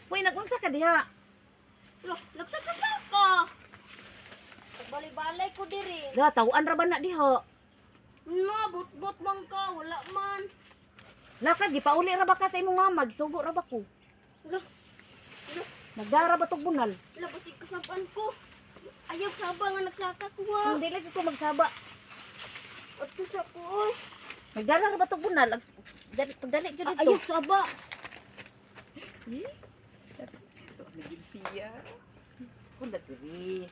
Uy, nagunsa ka diha. Lo, nagsasaka ka. Bali-balay ko diri. Da, tawaan ra ba na diha? No, but man ka, wala man. Lakad, gipauli ra ba ka sa imong mama? Gisugo ra ba ko? Lo, Nagdara ba tog bunal? labasig kasaban ko. Ayaw saba nga nagsaka ko ha. Hindi lagi ko magsaba. At sa ko, oy. Nagdara ra ba tog bunal? Pagdali jud dito. Ayaw saba. Naging siya. Kung diri.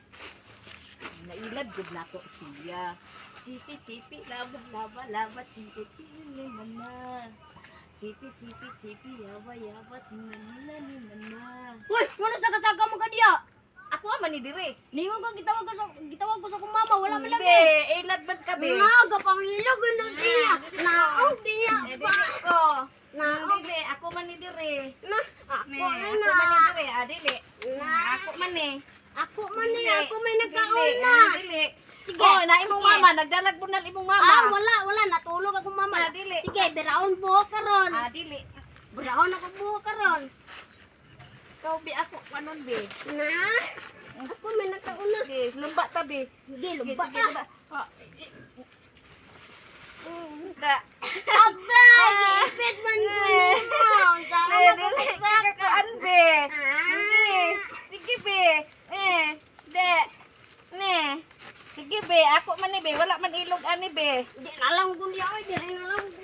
Nailad gud nato siya. Chipi chipi laba laba laba chipi chipi mama. Chipi chipi chipi yaba yaba tinanina ni mama. Uy, wala sa kasaka mo ka diya. Ako man ni dire. Lingon ka gitawag ko sa kong mama, wala man lagi. Be, ilad bad ka be. Naga pangilog na siya. Naog diya Eh, pa. dili ko. Naog. Dili, ako man ni dire. Na, ako Ne, na. ako man ni dire. Ah, dili. Na. Ako man ni. Ako man ni, Dili. ako may nagkaon Dili, na. Dili. Sige. Oh, na imong Sige. mama, nagdalag bunal imong mama. Ah, wala, natulog ako mama. Ah, dili. Sige, biraon buho karon. Ah, dili. Biraon ako buho karon. Ikaw be ako kanon be. Na, ako may nagkaon na. Be, lumba ta be. Sige, Sige, lumba sige, ka. lumba. Ah, Da. Aba, gipit man ko mo. Sama Be, mo dili. kasaka. Kakakuan be. Ah. Sige. Sige be. De. Ne. Sige be, ako man ni be, wala man ilog ani be. Di na lang ko diya, di na lang ko